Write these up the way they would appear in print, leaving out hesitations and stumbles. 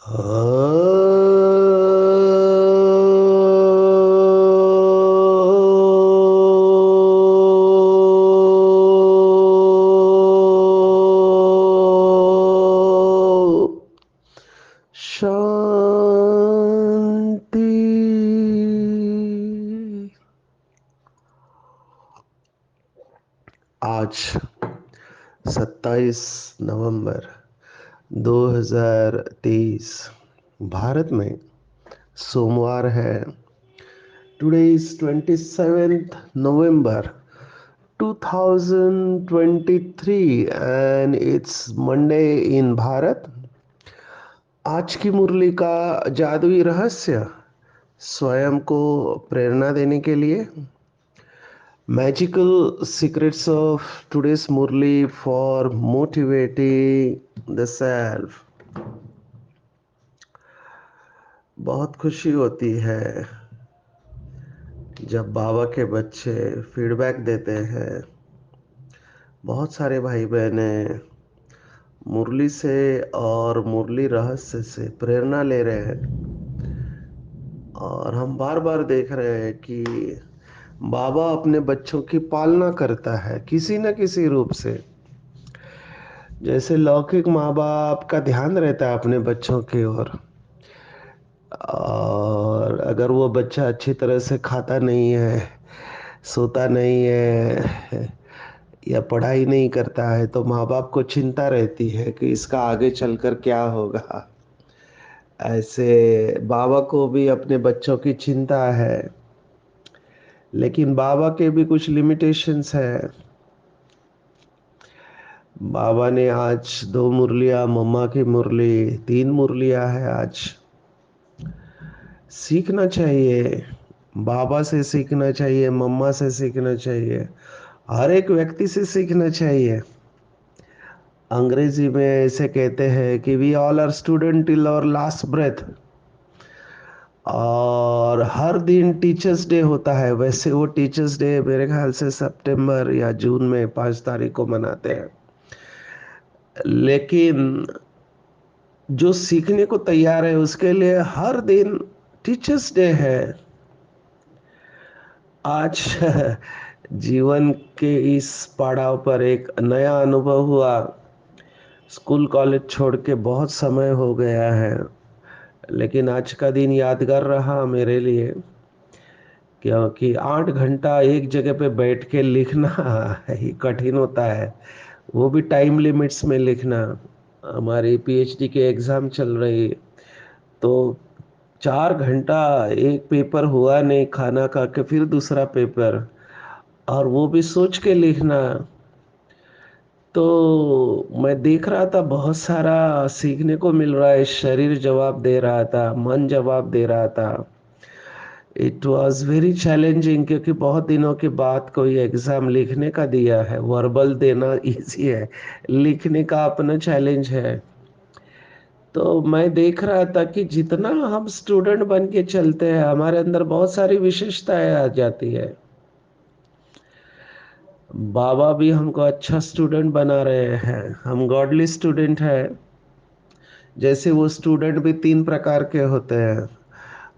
शांति। आज 27 नवंबर 2023 भारत में सोमवार है। Today is 27th November 2023 and it's Monday in Bharat. आज की मुरली का जादुई रहस्य स्वयं को प्रेरणा देने के लिए magical secrets of today's Murli for motivating the self. बहुत खुशी होती है जब बाबा के बच्चे फीडबैक देते हैं। बहुत सारे भाई बहने मुरली से और मुरली रहस्य से प्रेरणा ले रहे हैं और हम बार बार देख रहे हैं कि बाबा अपने बच्चों की पालना करता है किसी न किसी रूप से। जैसे लौकिक माँ बाप का ध्यान रहता है अपने बच्चों की ओर, और अगर वो बच्चा अच्छी तरह से खाता नहीं है, सोता नहीं है या पढ़ाई नहीं करता है तो माँ बाप को चिंता रहती है कि इसका आगे चलकर क्या होगा। ऐसे बाबा को भी अपने बच्चों की चिंता है, लेकिन बाबा के भी कुछ लिमिटेशंस है। बाबा ने आज 2 मुरलियाँ, मम्मा की मुरली 3 मुरलियाँ है। आज सीखना चाहिए, बाबा से सीखना चाहिए, मम्मा से सीखना चाहिए, हर एक व्यक्ति से सीखना चाहिए। अंग्रेजी में ऐसे कहते हैं कि we all are student till our last breath. और हर दिन टीचर्स डे होता है। वैसे वो टीचर्स डे मेरे ख्याल से सितंबर या जून में 5 तारीख को मनाते हैं, लेकिन जो सीखने को तैयार है उसके लिए हर दिन टीचर्स डे है। आज जीवन के इस पड़ाव पर एक नया अनुभव हुआ। स्कूल कॉलेज छोड़ के बहुत समय हो गया है, लेकिन आज का दिन यादगार रहा मेरे लिए, क्योंकि 8 घंटा एक जगह पे बैठ के लिखना ही कठिन होता है, वो भी टाइम लिमिट्स में लिखना। हमारी पीएचडी के एग्ज़ाम चल रही, तो 4 घंटा एक पेपर हुआ नहीं, खाना खा के फिर दूसरा पेपर, और वो भी सोच के लिखना। तो मैं देख रहा था बहुत सारा सीखने को मिल रहा है। शरीर जवाब दे रहा था, मन जवाब दे रहा था। इट वाज वेरी चैलेंजिंग, क्योंकि बहुत दिनों के बाद कोई एग्जाम लिखने का दिया है। वर्बल देना इजी है, लिखने का अपना चैलेंज है। तो मैं देख रहा था कि जितना हम स्टूडेंट बन के चलते हैं हमारे अंदर बहुत सारी विशेषताएं आ जाती है। बाबा भी हमको अच्छा स्टूडेंट बना रहे हैं, हम गॉडली स्टूडेंट हैं। जैसे वो स्टूडेंट भी 3 प्रकार के होते हैं,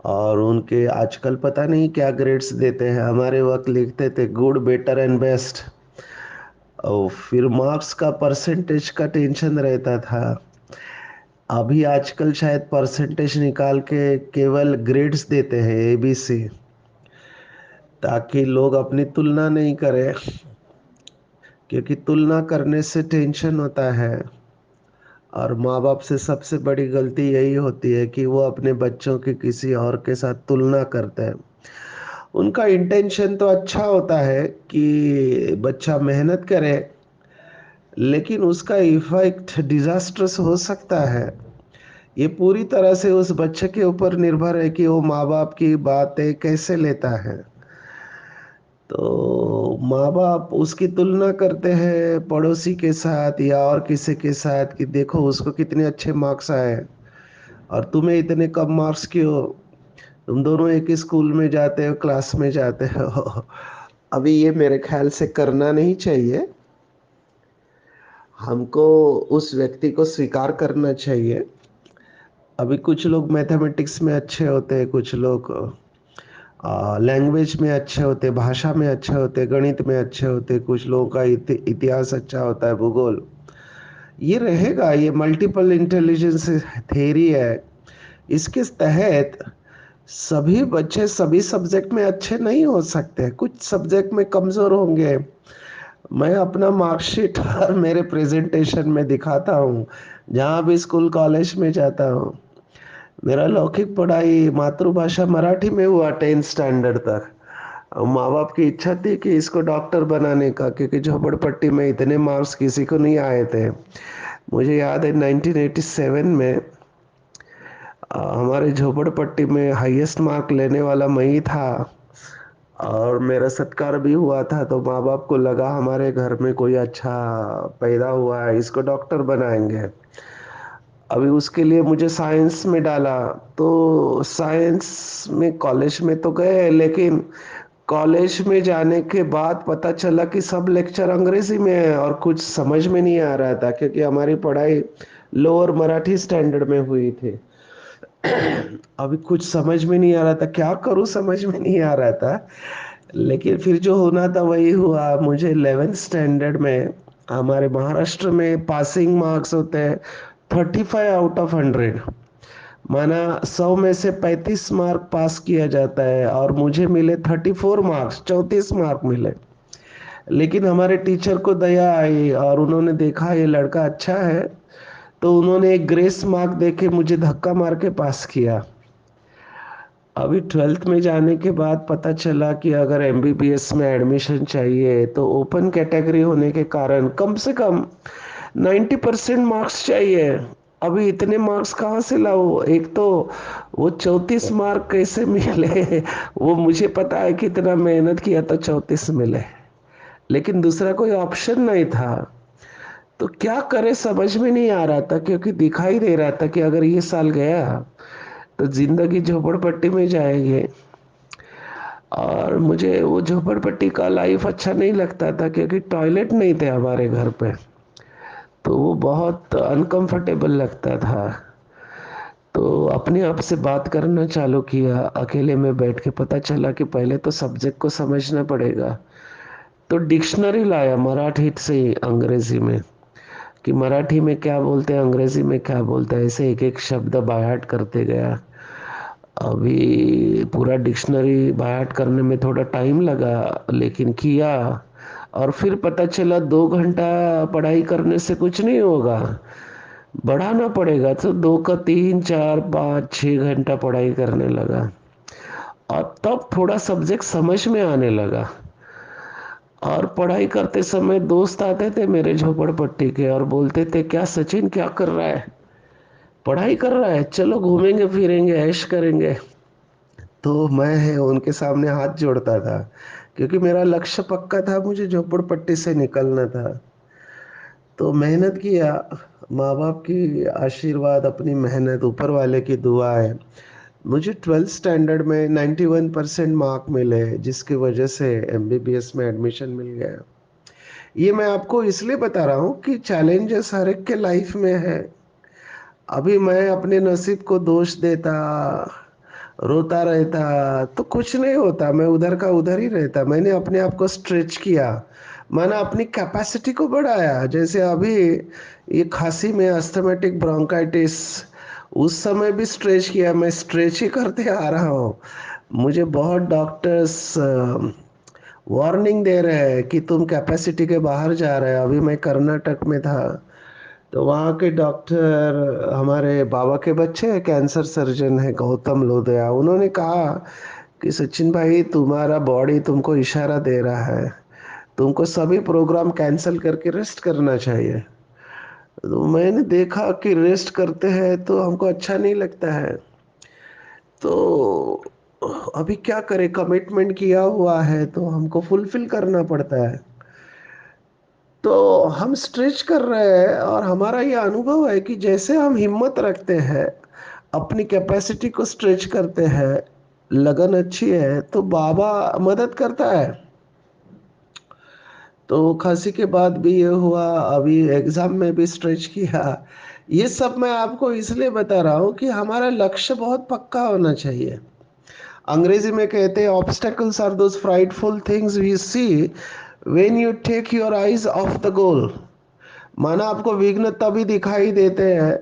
और उनके आजकल पता नहीं क्या ग्रेड्स देते हैं। हमारे वक्त लिखते थे गुड, बेटर एंड बेस्ट, और फिर मार्क्स का परसेंटेज का टेंशन रहता था। अभी आजकल शायद परसेंटेज निकाल के केवल ग्रेड्स देते हैं, एबीसी, ताकि लोग अपनी तुलना नहीं करें, क्योंकि तुलना करने से टेंशन होता है। और माँ बाप से सबसे बड़ी गलती यही होती है कि वो अपने बच्चों की किसी और के साथ तुलना करते हैं। उनका इंटेंशन तो अच्छा होता है कि बच्चा मेहनत करे, लेकिन उसका इफेक्ट डिजास्ट्रस हो सकता है। ये पूरी तरह से उस बच्चे के ऊपर निर्भर है कि वो माँ बाप की बातें कैसे लेता है। तो माँ बाप उसकी तुलना करते हैं पड़ोसी के साथ या और किसी के साथ कि देखो उसको कितने अच्छे मार्क्स आए और तुम्हें इतने कम मार्क्स क्यों, तुम दोनों एक ही स्कूल में जाते हो, क्लास में जाते हो। अभी ये मेरे ख्याल से करना नहीं चाहिए। हमको उस व्यक्ति को स्वीकार करना चाहिए अभी कुछ लोग मैथमेटिक्स में अच्छे होते हैं, कुछ लोग लैंग्वेज में अच्छे होते, भाषा में अच्छे होते, गणित में अच्छे होते, कुछ लोगों का इतिहास अच्छा होता है, भूगोल। ये रहेगा, ये मल्टीपल इंटेलिजेंस थ्योरी है। इसके तहत सभी बच्चे सभी सब्जेक्ट में अच्छे नहीं हो सकते, कुछ सब्जेक्ट में कमजोर होंगे। मैं अपना मार्कशीट हर मेरे प्रेजेंटेशन में दिखाता हूँ, जहाँ भी स्कूल कॉलेज में जाता हूँ। मेरा लौकिक पढ़ाई मातृभाषा मराठी में हुआ 10th स्टैंडर्ड तक। माँ बाप की इच्छा थी कि इसको डॉक्टर बनाने का, क्योंकि झोपड़पट्टी में इतने मार्क्स किसी को नहीं आए थे। मुझे याद है 1987 में हमारे झोपड़पट्टी में हाईएस्ट मार्क लेने वाला मैं ही था, और मेरा सत्कार भी हुआ था। तो माँ बाप को लगा हमारे घर में कोई अच्छा पैदा हुआ है, इसको डॉक्टर बनाएंगे। अभी उसके लिए मुझे साइंस में डाला। तो साइंस में कॉलेज में तो गए, लेकिन कॉलेज में जाने के बाद पता चला कि सब लेक्चर अंग्रेजी में है और कुछ समझ में नहीं आ रहा था, क्योंकि हमारी पढ़ाई लोअर मराठी स्टैंडर्ड में हुई थी। अभी कुछ समझ में नहीं आ रहा था, क्या करूं समझ में नहीं आ रहा था। लेकिन फिर जो होना था वही हुआ। मुझे 11th स्टैंडर्ड में हमारे महाराष्ट्र में पासिंग मार्क्स होते हैं 35 आउट ऑफ 100। माना 100 में से 35 मार्क पास किया जाता है, और मुझे मिले 34 मार्क्स, 34 मार्क मिले। लेकिन हमारे टीचर को दया आई और उन्होंने देखा ये लड़का अच्छा है, तो उन्होंने एक ग्रेस मार्क देके मुझे धक्का मार के पास किया। अभी 12th में जाने के बाद पता चला कि अगर एमबीबीएस में एडमिशन चाहिए तो ओपन कैटेगरी होने के कारण कम से कम 90% मार्क्स चाहिए। अभी इतने मार्क्स कहाँ से लाऊं? एक तो वो 34 मार्क कैसे मिले वो मुझे पता है कितना मेहनत किया तो 34 मिले, लेकिन दूसरा कोई ऑप्शन नहीं था। तो क्या करे समझ में नहीं आ रहा था, क्योंकि दिखाई दे रहा था कि अगर ये साल गया तो जिंदगी झोपड़पट्टी में जाएंगे। और मुझे वो झोपड़पट्टी का लाइफ अच्छा नहीं लगता था, क्योंकि टॉयलेट नहीं थे हमारे घर पे, तो वो बहुत अनकंफर्टेबल लगता था। तो अपने आप से बात करना चालू किया अकेले में बैठ के। पता चला कि पहले तो सब्जेक्ट को समझना पड़ेगा। तो डिक्शनरी लाया मराठी से अंग्रेजी में, कि मराठी में क्या बोलते हैं, अंग्रेजी में क्या बोलते हैं, ऐसे एक एक शब्द बायहार्ट करते गया। अभी पूरा डिक्शनरी बायहार्ट करने में थोड़ा टाइम लगा, लेकिन किया। और फिर पता चला 2 घंटा पढ़ाई करने से कुछ नहीं होगा, बढ़ाना पड़ेगा। तो 2 का 3, 4, 5, 6 घंटा पढ़ाई करने लगा, और तब थोड़ा सब्जेक्ट समझ में आने लगा। और पढ़ाई करते समय दोस्त आते थे मेरे झोपड़पट्टी के और बोलते थे, क्या सचिन क्या कर रहा है? पढ़ाई कर रहा है, चलो घूमेंगे फिरेंगे ऐश करेंगे। तो मैं उनके सामने हाथ जोड़ता था, क्योंकि मेरा लक्ष्य पक्का था, मुझे झोपड़पट्टी से निकलना था। तो मेहनत किया, माँ बाप की आशीर्वाद, अपनी मेहनत, ऊपर वाले की दुआ है। मुझे 12th स्टैंडर्ड में 91% मार्क मिले, जिसकी वजह से एमबीबीएस में एडमिशन मिल गया। ये मैं आपको इसलिए बता रहा हूँ कि चैलेंजेस हर एक के लाइफ में है। अभी मैं अपने नसीब को दोष देता, रोता रहता, तो कुछ नहीं होता। मैं उधर का उधर ही रहता। मैंने अपने आप को स्ट्रेच किया, मैंने अपनी कैपेसिटी को बढ़ाया। जैसे अभी ये खांसी में अस्थमेटिक ब्रोंकाइटिस, उस समय भी स्ट्रेच किया। मैं स्ट्रेच ही करते आ रहा हूँ। मुझे बहुत डॉक्टर्स वार्निंग दे रहे हैं कि तुम कैपेसिटी के बाहर जा रहे हो। अभी मैं कर्नाटक में था, तो वहाँ के डॉक्टर, हमारे बाबा के बच्चे कैंसर सर्जन है गौतम लोधिया, उन्होंने कहा कि सचिन भाई तुम्हारा बॉडी तुमको इशारा दे रहा है, तुमको सभी प्रोग्राम कैंसिल करके रेस्ट करना चाहिए। तो मैंने देखा कि रेस्ट करते हैं तो हमको अच्छा नहीं लगता है। तो अभी क्या करें, कमिटमेंट किया हुआ है तो हमको फुलफिल करना पड़ता है। तो हम स्ट्रेच कर रहे हैं, और हमारा ये अनुभव है कि जैसे हम हिम्मत रखते हैं, अपनी कैपेसिटी को स्ट्रेच करते हैं, लगन अच्छी है, तो बाबा मदद करता है। तो खांसी के बाद भी ये हुआ, अभी एग्जाम में भी स्ट्रेच किया। ये सब मैं आपको इसलिए बता रहा हूँ कि हमारा लक्ष्य बहुत पक्का होना चाहिए। अंग्रेजी में कहते हैं obstacles are those frightful things we see when you take your eyes off the goal. माना आपको विघ्न तभी दिखाई देते हैं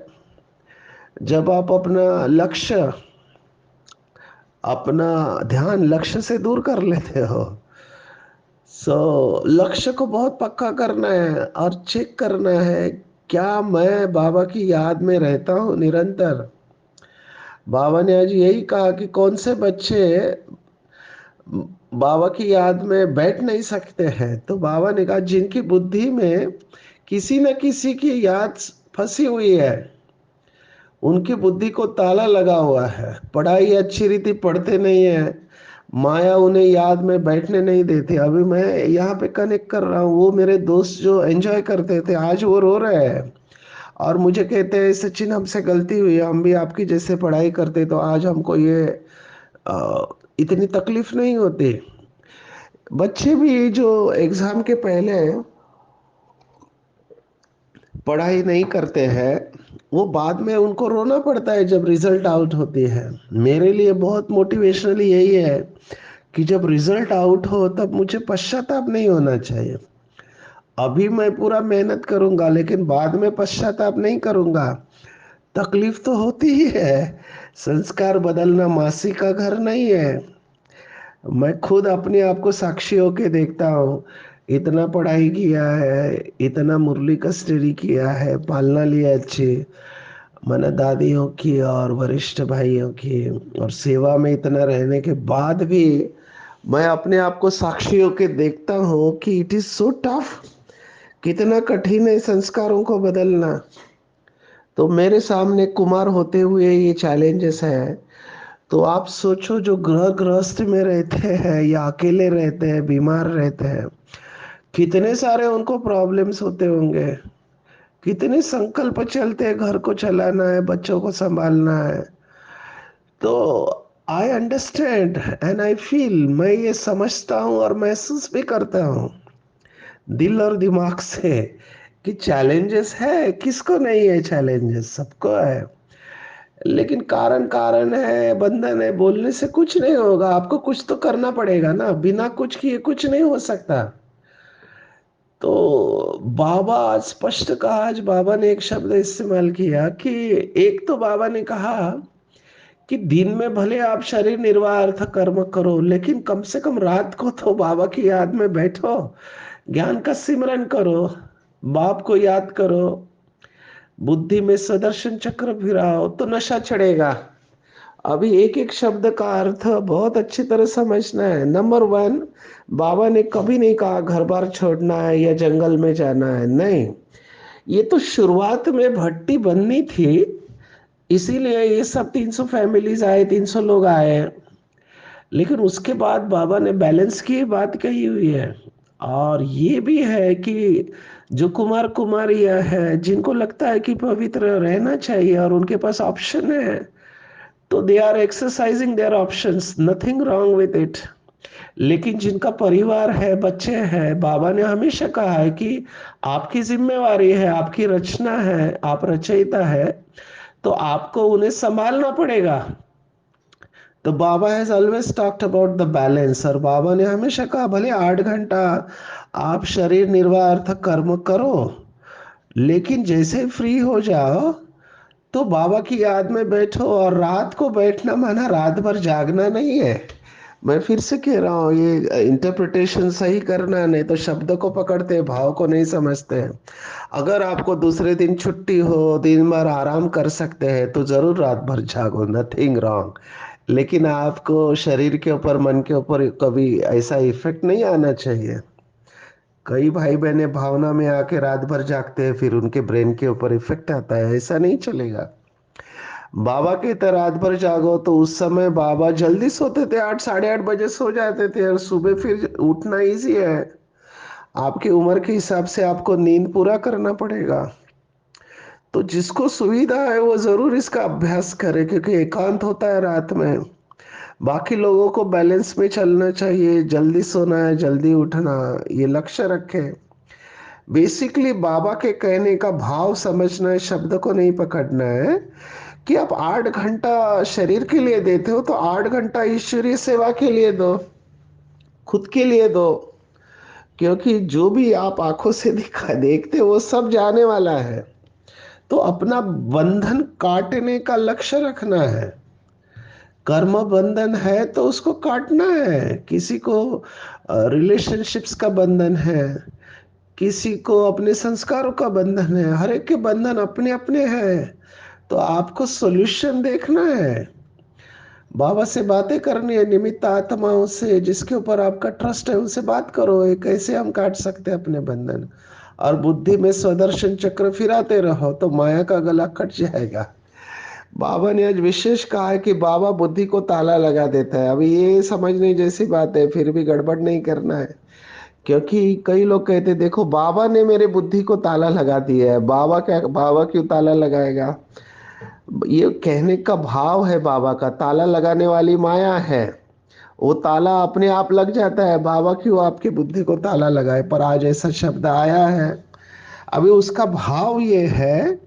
जब आप अपना ध्यान लक्ष्य से दूर कर लेते हो। लक्ष्य को बहुत पक्का करना है और चेक करना है, क्या मैं बाबा की याद में रहता हूँ निरंतर। बाबा ने आज यही कहा कि कौन से बच्चे बाबा की याद में बैठ नहीं सकते हैं। तो बाबा ने कहा जिनकी बुद्धि में किसी न किसी की याद फंसी हुई है, उनकी बुद्धि को ताला लगा हुआ है, पढ़ाई अच्छी रीति पढ़ते नहीं है, माया उन्हें याद में बैठने नहीं देती। अभी मैं यहाँ पे कनेक्ट कर रहा हूँ, वो मेरे दोस्त जो एंजॉय करते थे आज वो रो रहे हैं और मुझे कहते हैं सचिन हमसे गलती हुई, हम भी आपकी जैसे पढ़ाई करते तो आज हमको ये अ, इतनी तकलीफ नहीं होती। बच्चे भी जो एग्जाम के पहले पढ़ाई नहीं करते हैं, वो बाद में उनको रोना पड़ता है जब रिजल्ट आउट होती है। मेरे लिए बहुत मोटिवेशनल यही है कि जब रिजल्ट आउट हो तब मुझे पश्चाताप नहीं होना चाहिए। अभी मैं पूरा मेहनत करूंगा लेकिन बाद में पश्चाताप नहीं करूंगा। तकलीफ तो होती ही है, संस्कार बदलना मासी का घर नहीं है। मैं खुद अपने आप को साक्षी होके देखता हूँ, इतना पढ़ाई किया है, इतना मुरली का स्टडी किया है, पालना लिया अच्छी, मैंने दादियों की और वरिष्ठ भाइयों की और सेवा में इतना रहने के बाद भी मैं अपने आप को साक्षी होके देखता हूँ कि इट इज सो टफ। कितना कठिन है संस्कारों को बदलना। तो मेरे सामने कुमार होते हुए ये चैलेंजेस है। तो आप सोचो जो गृहस्थ में रहते हैं या अकेले रहते हैं, बीमार रहते हैं, कितने सारे उनको प्रॉब्लम्स होते होंगे, कितने संकल्प चलते हैं, घर को चलाना है, बच्चों को संभालना है। तो I understand and I feel, मैं ये समझता हूँ और महसूस भी करता हूँ दिल और दिमाग से कि चैलेंजेस है, किसको नहीं है चैलेंजेस, सबको है। लेकिन कारण कारण है, बंधन है, बोलने से कुछ नहीं होगा, आपको कुछ तो करना पड़ेगा ना, बिना कुछ किए कुछ नहीं हो सकता। तो बाबा आज स्पष्ट कहा, आज बाबा ने एक शब्द इस्तेमाल किया कि एक तो बाबा ने कहा कि दिन में भले आप शरीर निर्वाह अर्थ कर्म करो, लेकिन कम से कम रात को तो बाबा की याद में बैठो, ज्ञान का सिमरन करो, बाप को याद करो, बुद्धि में सदर्शन चक्र फिराओ तो नशा चढ़ेगा। अभी एक एक शब्द का अर्थ बहुत अच्छी तरह समझना है। नंबर वन, बाबा ने कभी नहीं कहा घर बार छोड़ना है या जंगल में जाना है, नहीं। ये तो शुरुआत में भट्टी बननी थी, इसीलिए ये सब 300 फैमिलीज आए, 300 लोग आए। लेकिन उसके बाद बाबा ने बैलेंस की बात कही हुई है। और ये भी है कि जो कुमार कुमारियां है जिनको लगता है कि पवित्र रहना चाहिए और उनके पास ऑप्शन है, तो they are exercising their options, nothing wrong with it. लेकिन जिनका परिवार है, बच्चे हैं, बाबा ने हमेशा कहा है कि आपकी जिम्मेवारी है, आपकी रचना है, आप रचयिता है, तो आपको उन्हें संभालना पड़ेगा। तो Baba has always talked about the balance, और बाबा ने हमेशा कहा भले 8 घंटा आप शरीर निर्वाह अर्थ कर्म करो, लेकिन जैसे ही फ्री हो जाओ तो बाबा की याद में बैठो। और रात को बैठना माना रात भर जागना नहीं है। मैं फिर से कह रहा हूँ, ये इंटरप्रिटेशन सही करना, नहीं तो शब्द को पकड़ते हैं, भाव को नहीं समझते हैं। अगर आपको दूसरे दिन छुट्टी हो, दिन भर आराम कर सकते हैं तो जरूर रात भर जागो, नथिंग रॉन्ग। लेकिन आपको शरीर के ऊपर, मन के ऊपर कभी ऐसा इफेक्ट नहीं आना चाहिए। कई भाई बहने भावना में आके रात भर जागते हैं, फिर उनके ब्रेन के ऊपर इफेक्ट आता है, ऐसा नहीं चलेगा। बाबा के तरह रात भर जागो, तो उस समय बाबा जल्दी सोते थे, 8 साढ़े 8 बजे सो जाते थे और सुबह फिर उठना इजी है। आपकी उम्र के हिसाब से आपको नींद पूरा करना पड़ेगा। तो जिसको सुविधा है वो जरूर इसका अभ्यास करे, क्योंकि एकांत होता है रात में। बाकी लोगों को बैलेंस में चलना चाहिए, जल्दी सोना है, जल्दी उठना, ये लक्ष्य रखें। बेसिकली बाबा के कहने का भाव समझना है, शब्द को नहीं पकड़ना है। कि आप 8 घंटा शरीर के लिए देते हो तो 8 घंटा ईश्वरीय सेवा के लिए दो, खुद के लिए दो। क्योंकि जो भी आप आंखों से दिखा देखते हो वो सब जाने वाला है। तो अपना बंधन काटने का लक्ष्य रखना है। कर्म बंधन है तो उसको काटना है। किसी को रिलेशनशिप्स का बंधन है, किसी को अपने संस्कारों का बंधन है, हर एक के बंधन अपने अपने हैं। तो आपको सॉल्यूशन देखना है, बाबा से बातें करनी है, निमित्त आत्माओं से जिसके ऊपर आपका ट्रस्ट है उनसे बात करो, ये कैसे हम काट सकते हैं अपने बंधन। और बुद्धि में स्वदर्शन चक्र फिराते रहो तो माया का गला कट जाएगा। बाबा ने आज विशेष कहा है कि बाबा बुद्धि को ताला लगा देता है। अभी ये समझने जैसी बात है, फिर भी गड़बड़ नहीं करना है। क्योंकि कई लोग कहते हैं, देखो बाबा ने मेरे बुद्धि को ताला लगा दिया है। बाबा क्या, बाबा क्यों ताला लगाएगा? ये कहने का भाव है, बाबा का ताला लगाने वाली माया है। वो ताला अपने आप लग जाता है, बाबा क्यों आपकी बुद्धि को ताला लगाए? पर आज ऐसा शब्द आया है। अभी उसका भाव ये है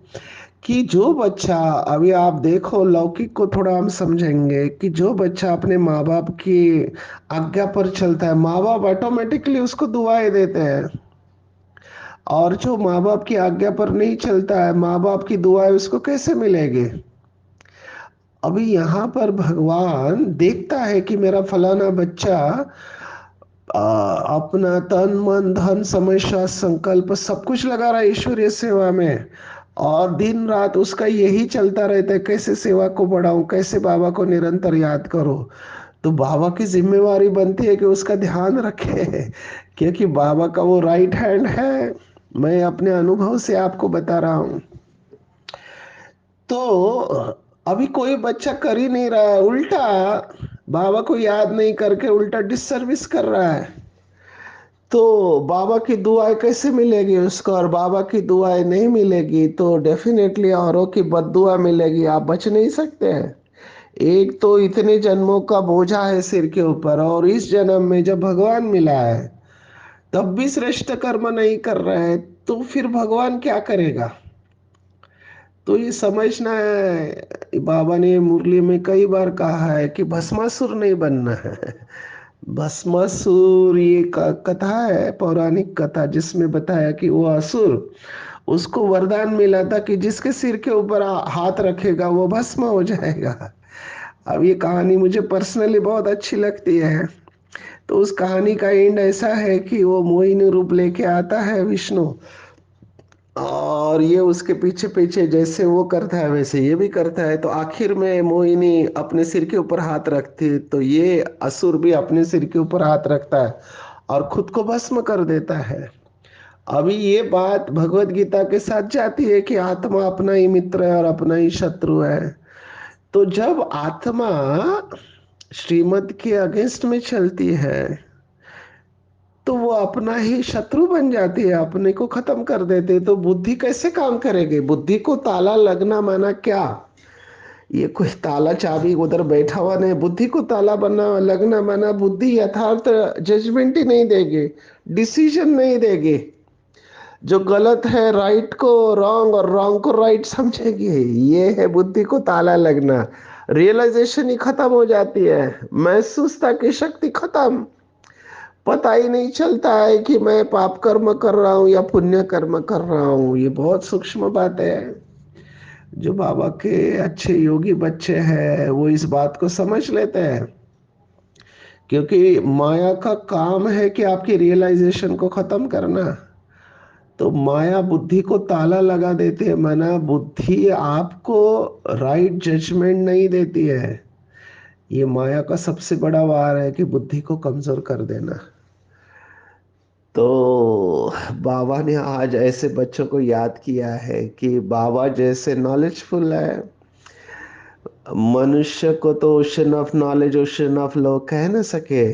कि जो बच्चा, अभी आप देखो लौकिक को थोड़ा हम समझेंगे, कि जो बच्चा अपने माँ बाप की आज्ञा पर चलता है, माँ बाप ऑटोमेटिकली उसको दुआएं देते हैं। और जो माँ बाप की आज्ञा पर नहीं चलता है, माँ बाप की दुआएं उसको कैसे मिलेगी? अभी यहाँ पर भगवान देखता है कि मेरा फलाना बच्चा अपना तन मन धन समय श्वास संकल्प सब कुछ लगा रहा है ईश्वरीय सेवा में, और दिन रात उसका यही चलता रहता है, कैसे सेवा को बढ़ाऊं, कैसे बाबा को निरंतर याद करो। तो बाबा की जिम्मेवारी बनती है कि उसका ध्यान रखे, क्योंकि बाबा का वो राइट हैंड है। मैं अपने अनुभव से आपको बता रहा हूं। तो अभी कोई बच्चा कर ही नहीं रहा है, उल्टा बाबा को याद नहीं करके उल्टा डिससर्विस कर रहा है। तो बाबा की दुआएं कैसे मिलेगी उसको? और बाबा की दुआएं नहीं मिलेगी तो डेफिनेटली औरों की बद्दुआ मिलेगी, आप बच नहीं सकते हैं। एक तो इतने जन्मों का बोझा है सिर के ऊपर, और इस जन्म में जब भगवान मिला है तब भी श्रेष्ठ कर्म नहीं कर रहे हैं, तो फिर भगवान क्या करेगा? तो ये समझना है। बाबा ने मुरली में कई बार कहा है कि भस्मासुर नहीं बनना है। भस्मासुर ये कथा है, पौराणिक कथा, जिसमें बताया कि वो असुर, उसको वरदान मिला था कि जिसके सिर के ऊपर हाथ रखेगा वो भस्म हो जाएगा। अब ये कहानी मुझे पर्सनली बहुत अच्छी लगती है। तो उस कहानी का एंड ऐसा है कि वो मोहिनी रूप लेके आता है विष्णु, और ये उसके पीछे पीछे जैसे वो करता है वैसे ये भी करता है। तो आखिर में मोहिनी अपने सिर के ऊपर हाथ रखती है, तो ये असुर भी अपने सिर के ऊपर हाथ रखता है और खुद को भस्म कर देता है। अभी ये बात भगवत गीता के साथ जाती है कि आत्मा अपना ही मित्र है और अपना ही शत्रु है। तो जब आत्मा श्रीमत के अगेंस्ट में चलती है तो वो अपना ही शत्रु बन जाती है, अपने को खत्म कर देते हैं। तो बुद्धि कैसे काम करेगी? बुद्धि को ताला लगना माना क्या? ये कोई ताला चाबी उधर बैठा हुआ नहीं। बुद्धि को ताला बनना लगना माना बुद्धि यथार्थ जजमेंट ही नहीं देगी, डिसीजन नहीं देगी। जो गलत है राइट को रॉन्ग और रॉन्ग को राइट समझेगी। ये है बुद्धि को ताला लगना। रियलाइजेशन ही खत्म हो जाती है, महसूसता की शक्ति खत्म। पता ही नहीं चलता है कि मैं पाप कर्म कर रहा हूँ या पुण्य कर्म कर रहा हूँ। ये बहुत सूक्ष्म बात है। जो बाबा के अच्छे योगी बच्चे हैं वो इस बात को समझ लेते हैं, क्योंकि माया का काम है कि आपकी रियलाइजेशन को खत्म करना। तो माया बुद्धि को ताला लगा देती है, माना बुद्धि आपको राइट जजमेंट नहीं देती है। ये माया का सबसे बड़ा वार है कि बुद्धि को कमजोर कर देना। तो बाबा ने आज ऐसे बच्चों को याद किया है कि बाबा जैसे नॉलेजफुल है, मनुष्य को तो ocean of knowledge, ocean of लोग कह ना सके,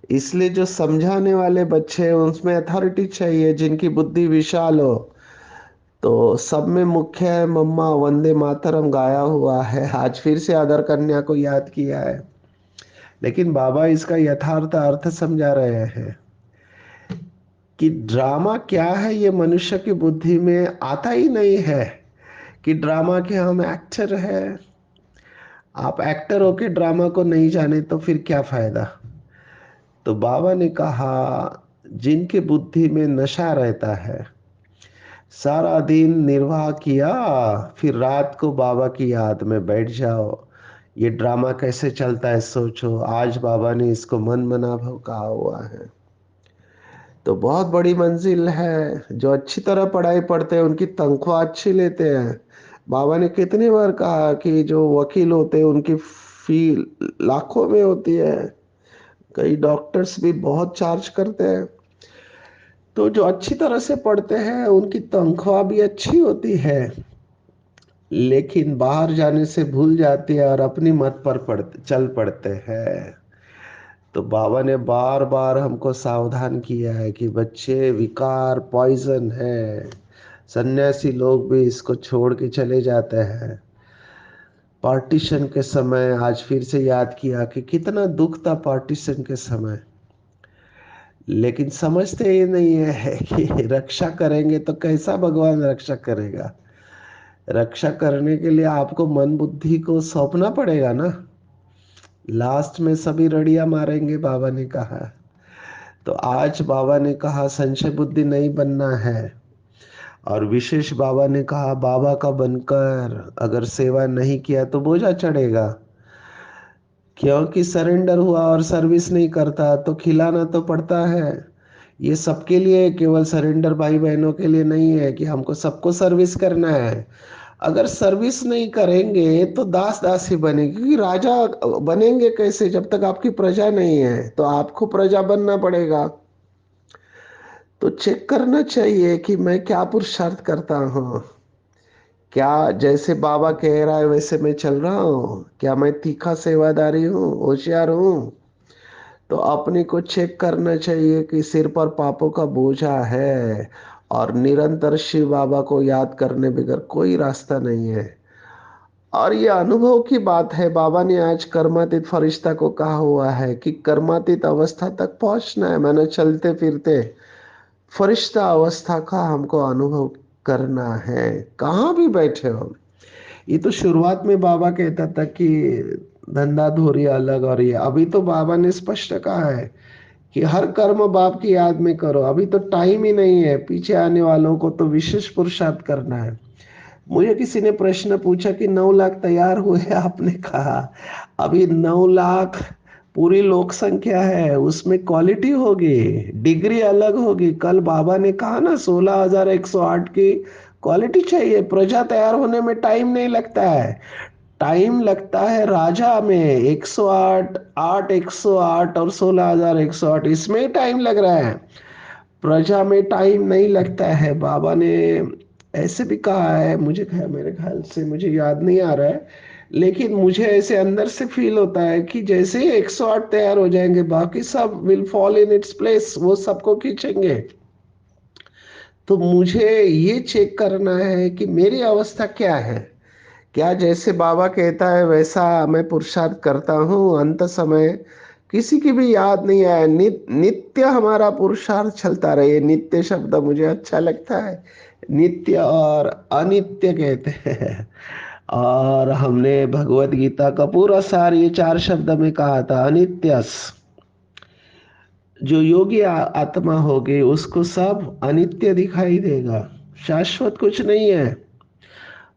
इसलिए जो समझाने वाले बच्चे हैं उसमें अथॉरिटी चाहिए, जिनकी बुद्धि विशाल हो। तो सब में मुख्य है मम्मा वंदे मातरम गाया हुआ है, आज फिर से आदर कन्या को याद किया है। लेकिन बाबा इसका यथार्थ अर्थ समझा रहे हैं कि ड्रामा क्या है ये मनुष्य की बुद्धि में आता ही नहीं है कि ड्रामा के हम एक्टर हैं। आप एक्टर होके ड्रामा को नहीं जाने तो फिर क्या फायदा। तो बाबा ने कहा जिनकी बुद्धि में नशा रहता है, सारा दिन निर्वाह किया, फिर रात को बाबा की याद में बैठ जाओ, ये ड्रामा कैसे चलता है सोचो। आज बाबा ने इसको मन मना भाव कहा हुआ है। तो बहुत बड़ी मंजिल है। जो अच्छी तरह पढ़ाई पढ़ते हैं उनकी तनख्वाह अच्छी लेते हैं। बाबा ने कितनी बार कहा कि जो वकील होते हैं उनकी फी लाखों में होती है। कई डॉक्टर्स भी बहुत चार्ज करते हैं। तो जो अच्छी तरह से पढ़ते हैं उनकी तनख्वाह भी अच्छी होती है, लेकिन बाहर जाने से भूल जाती है और अपनी मत पर चल पड़ते हैं। तो बाबा ने बार बार हमको सावधान किया है कि बच्चे, विकार पॉइजन है। सन्यासी लोग भी इसको छोड़ के चले जाते हैं। पार्टीशन के समय आज फिर से याद किया कि कितना दुख था पार्टीशन के समय, लेकिन समझते ही नहीं है कि रक्षा करेंगे तो कैसा भगवान रक्षा करेगा। रक्षा करने के लिए आपको मन बुद्धि को सौंपना पड़ेगा ना। लास्ट में सभी रड़िया मारेंगे, बाबा ने कहा। तो आज बाबा ने कहा संशय बुद्धि नहीं बनना है। और विशेष बाबा ने कहा बाबा का बनकर अगर सेवा नहीं किया तो बोझा चढ़ेगा। क्योंकि सरेंडर हुआ और सर्विस नहीं करता तो खिलाना तो पड़ता है। ये सबके लिए, केवल सरेंडर भाई बहनों के लिए नहीं है कि हमको सबको सर्विस करना है। अगर सर्विस नहीं करेंगे तो दास दास ही बनेंगे, क्योंकि राजा बनेंगे कैसे जब तक आपकी प्रजा नहीं है। तो आपको प्रजा बनना पड़ेगा। तो चेक करना चाहिए कि मैं क्या पुरुषार्थ करता हूँ। क्या जैसे बाबा कह रहा है वैसे मैं चल रहा हूँ? क्या मैं तीखा सेवादारी हूँ, होशियार हूँ? तो अपने को चेक करना चाहिए कि सिर पर पापों का बोझा है और निरंतर शिव बाबा को याद करने बगैर कोई रास्ता नहीं है। और ये अनुभव की बात है। बाबा ने आज कर्मातीत फरिश्ता को कहा हुआ है कि कर्मातीत अवस्था तक पहुंचना है, मैंने चलते फिरते फरिश्ता अवस्था का हमको अनुभव करना है, कहाँ भी बैठे हो। ये तो शुरुआत में बाबा कहता था कि धंधा धोरी अलग, और ये अभी तो बाबा ने स्पष्ट कहा है कि हर कर्म बाप की याद में करो। अभी तो टाइम ही नहीं है, पीछे आने वालों को तो विशेष पुरुषार्थ करना है। मुझे किसी ने प्रश्न पूछा कि 9 लाख तैयार हुए, आपने कहा अभी 9 लाख पूरी लोक संख्या है, उसमें क्वालिटी होगी, डिग्री अलग होगी। कल बाबा ने कहा ना 16,108 की क्वालिटी चाहिए। प्रजा तैयार होने में टाइम नहीं लगता है, टाइम लगता है राजा में। 108, 8, 108 और 16,108, इसमें ही टाइम लग रहा है, प्रजा में टाइम नहीं लगता है। बाबा ने ऐसे भी कहा है, मुझे मेरे ख्याल से मुझे याद नहीं आ रहा है, लेकिन मुझे ऐसे अंदर से फील होता है कि जैसे ही 108 तैयार हो जाएंगे बाकी सब will fall in its place, वो सबको खींचेंगे। तो मुझे ये चेक करना है कि मेरी अवस्था क्या है। क्या जैसे बाबा कहता है वैसा मैं पुरुषार्थ करता हूँ? अंत समय किसी की भी याद नहीं आए, नित्य हमारा पुरुषार्थ चलता रहे। नित्य शब्द मुझे अच्छा लगता है। नित्य और अनित्य कहते हैं। और हमने भगवत गीता का पूरा सार ये 4 शब्द में कहा था, अनित्यस। जो योगी आत्मा होगी उसको सब अनित्य दिखाई देगा, शाश्वत कुछ नहीं है।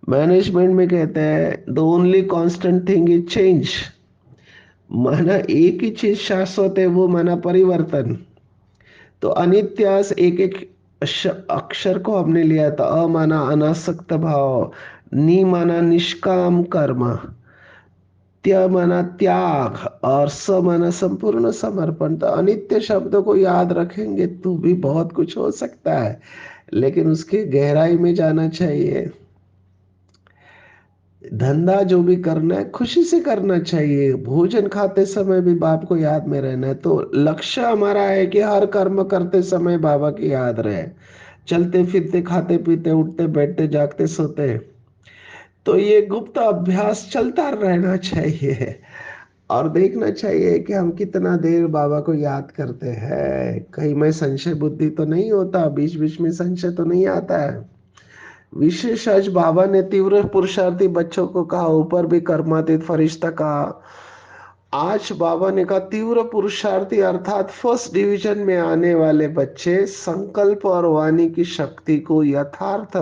मैनेजमेंट में कहते हैं the only constant thing is change. माना एक ही चीज शाश्वत है, वो माना परिवर्तन। तो अनित्यास एक एक अक्षर को हमने लिया था। अ माना अनासक्त भाव, नी माना निष्काम कर्म, त्य माना त्याग, और स माना संपूर्ण समर्पण। तो अनित्य शब्द को याद रखेंगे तो भी बहुत कुछ हो सकता है, लेकिन उसकी गहराई में जाना चाहिए। धंधा जो भी करना है खुशी से करना चाहिए। भोजन खाते समय भी बाप को याद में रहना है। तो लक्ष्य हमारा है कि हर कर्म करते समय बाबा की याद रहे, चलते फिरते खाते पीते उठते बैठते जागते सोते। तो ये गुप्त अभ्यास चलता रहना चाहिए। और देखना चाहिए कि हम कितना देर बाबा को याद करते हैं। कहीं मैं संशय बुद्धि तो नहीं होता, बीच बीच में संशय तो नहीं आता है। विशेष आज बाबा ने तीव्र पुरुषार्थी बच्चों को कहा, ऊपर भी कर्मातीत फरिश्ता कहा। आज बाबा ने कहा तीव्र पुरुषार्थी अर्थात फर्स्ट डिवीजन में आने वाले बच्चे संकल्प और वाणी की शक्ति को यथार्थ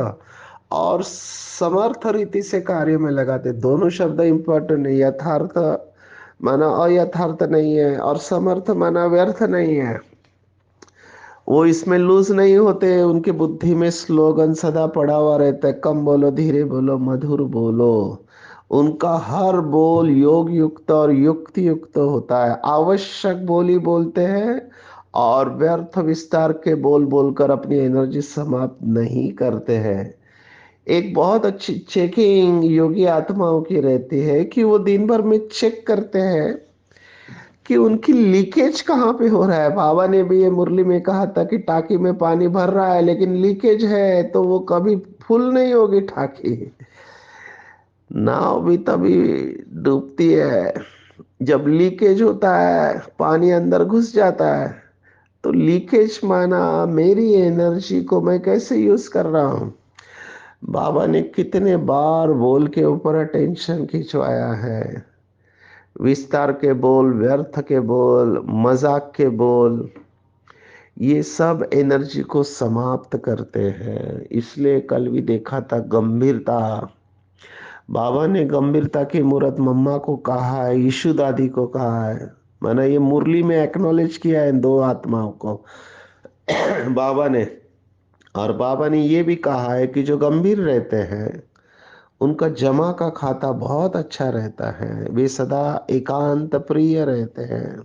और समर्थ रीति से कार्य में लगाते। दोनों शब्द इंपॉर्टेंट है। यथार्थ माना अयथार्थ नहीं है, और समर्थ माना व्यर्थ नहीं है। वो इसमें लूज नहीं होते। उनकी बुद्धि में स्लोगन सदा पड़ा हुआ रहता है, कम बोलो, धीरे बोलो, मधुर बोलो। उनका हर बोल योग युक्त और युक्ति युक्त होता है। आवश्यक बोली बोलते हैं और व्यर्थ विस्तार के बोल बोलकर अपनी एनर्जी समाप्त नहीं करते हैं। एक बहुत अच्छी चेकिंग योगी आत्माओं की रहती है कि वो दिन भर में चेक करते हैं कि उनकी लीकेज कहाँ पे हो रहा है। बाबा ने भी ये मुरली में कहा था कि टाकी में पानी भर रहा है लेकिन लीकेज है, तो वो कभी फुल नहीं होगी टाकी। नाव भी तभी डूबती है जब लीकेज होता है, पानी अंदर घुस जाता है। तो लीकेज माना मेरी एनर्जी को मैं कैसे यूज कर रहा हूँ। बाबा ने कितने बार बोल के ऊपर अटेंशन खिंचवाया है। विस्तार के बोल, व्यर्थ के बोल, मजाक के बोल, ये सब एनर्जी को समाप्त करते हैं। इसलिए कल भी देखा था गंभीरता। बाबा ने गंभीरता की मूर्त मम्मा को कहा है, यीशु दादी को कहा है। मैंने ये मुरली में एक्नॉलेज किया है दो आत्माओं को बाबा ने। और बाबा ने ये भी कहा है कि जो गंभीर रहते हैं उनका जमा का खाता बहुत अच्छा रहता है, वे सदा एकांत प्रिय रहते हैं।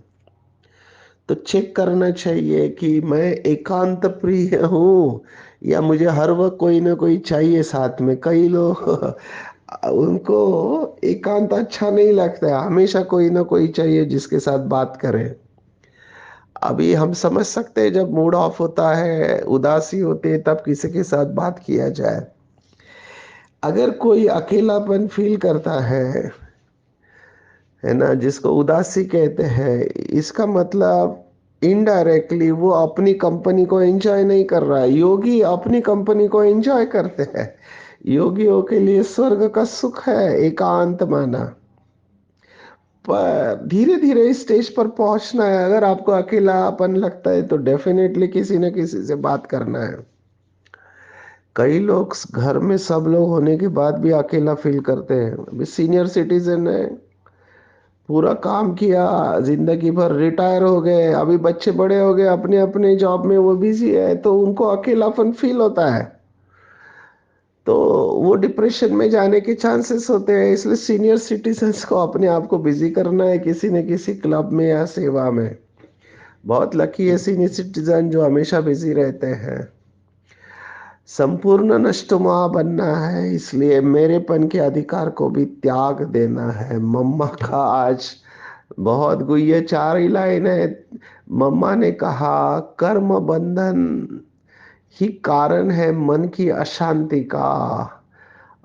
तो चेक करना चाहिए कि मैं एकांत प्रिय हूँ या मुझे हर वक्त कोई ना कोई चाहिए साथ में। कई लोग उनको एकांत अच्छा नहीं लगता है, हमेशा कोई ना कोई चाहिए जिसके साथ बात करें। अभी हम समझ सकते हैं जब मूड ऑफ होता है, उदासी होती है, तब किसी के साथ बात किया जाए। अगर कोई अकेलापन फील करता है ना, जिसको उदासी कहते हैं, इसका मतलब इनडायरेक्टली वो अपनी कंपनी को एंजॉय नहीं कर रहा है। योगी अपनी कंपनी को एंजॉय करते हैं। योगियों के लिए स्वर्ग का सुख है एकांत माना। पर धीरे धीरे इस स्टेज पर पहुंचना है। अगर आपको अकेलापन लगता है तो डेफिनेटली किसी न किसी से बात करना है। कई लोग घर में सब लोग होने के बाद भी अकेला फील करते हैं। अभी सीनियर सिटीजन है, पूरा काम किया, जिंदगी भर रिटायर हो गए, अभी बच्चे बड़े हो गए, अपने अपने जॉब में वो बिजी है, तो उनको अकेलापन फील होता है। तो वो डिप्रेशन में जाने के चांसेस होते हैं। इसलिए सीनियर सिटीजन्स को अपने आप को बिजी करना है किसी न किसी क्लब में या सेवा में। बहुत लकी है सीनियर सिटीजन जो हमेशा बिजी रहते हैं। संपूर्ण नष्टमा बनना है, इसलिए मेरेपन के अधिकार को भी त्याग देना है। मम्मा का आज बहुत गुह्य चार ही लाइन है। मम्मा ने कहा कर्म बंधन ही कारण है मन की अशांति का,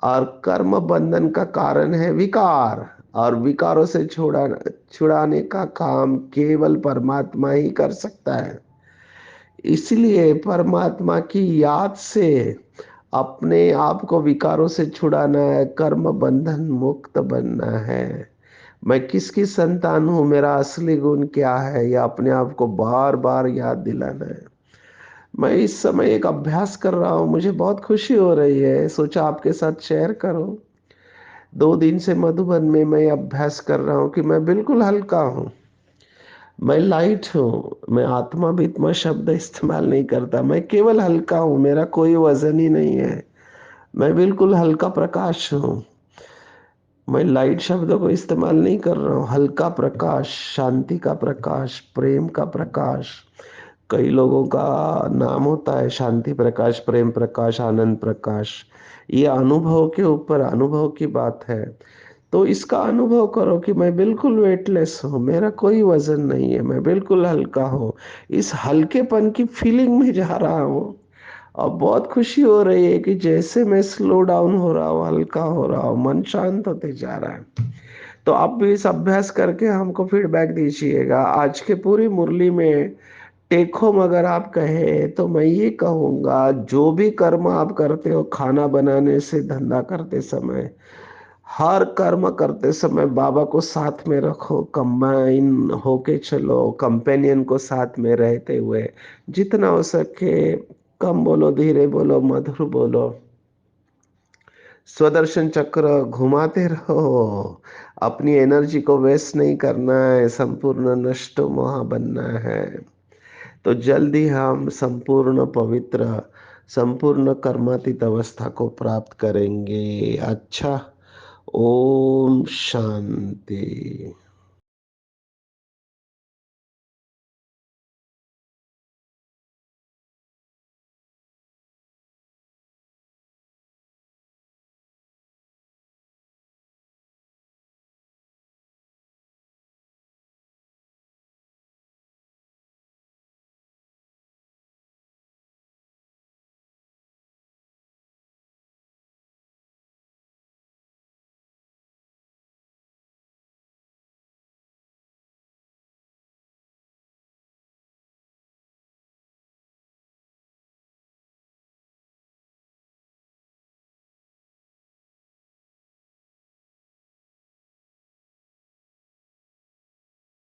और कर्म बंधन का कारण है विकार, और विकारों से छुड़ाने का काम केवल परमात्मा ही कर सकता है। इसलिए परमात्मा की याद से अपने आप को विकारों से छुड़ाना है, कर्म बंधन मुक्त बनना है। मैं किसकी संतान हूँ, मेरा असली गुण क्या है, यह अपने आप को बार बार याद दिलाना है। मैं इस समय एक अभ्यास कर रहा हूँ, मुझे बहुत खुशी हो रही है, सोचा आपके साथ शेयर करूं। 2 दिन से मधुबन में मैं अभ्यास कर रहा हूँ कि मैं बिल्कुल हल्का हूँ, मैं लाइट हूँ। मैं आत्मा वित्मा शब्द इस्तेमाल नहीं करता, मैं केवल हल्का हूँ, मेरा कोई वजन ही नहीं है। मैं बिल्कुल हल्का प्रकाश हूँ। मैं लाइट शब्द को इस्तेमाल नहीं कर रहा हूँ। हल्का प्रकाश, शांति का प्रकाश, प्रेम का प्रकाश। कई लोगों का नाम होता है शांति प्रकाश, प्रेम प्रकाश, आनंद प्रकाश। ये अनुभव के ऊपर अनुभव की बात है। तो इसका अनुभव करो कि मैं बिल्कुल वेटलेस हूँ, मेरा कोई वजन नहीं है, मैं बिल्कुल हल्का हूँ। इस हल्केपन की फीलिंग में जा रहा हूँ और बहुत खुशी हो रही है कि जैसे मैं स्लो डाउन हो रहा हूँ, हल्का हो रहा हूँ, मन शांत होते जा रहा है। तो आप भी इस अभ्यास करके हमको फीडबैक दीजिएगा। आज के पूरी मुरली में टेक होम अगर आप कहें तो मैं ये कहूँगा, जो भी कर्म आप करते हो, खाना बनाने से धंधा करते समय, हर कर्म करते समय बाबा को साथ में रखो, कंबाइन होके चलो, कंपेनियन को साथ में रहते हुए जितना हो सके कम बोलो, धीरे बोलो, मधुर बोलो, स्वदर्शन चक्र घुमाते रहो। अपनी एनर्जी को वेस्ट नहीं करना है, संपूर्ण नष्ट मोह बनना है। तो जल्दी हम संपूर्ण पवित्र, संपूर्ण कर्मातीत अवस्था को प्राप्त करेंगे। अच्छा, ओम शांति।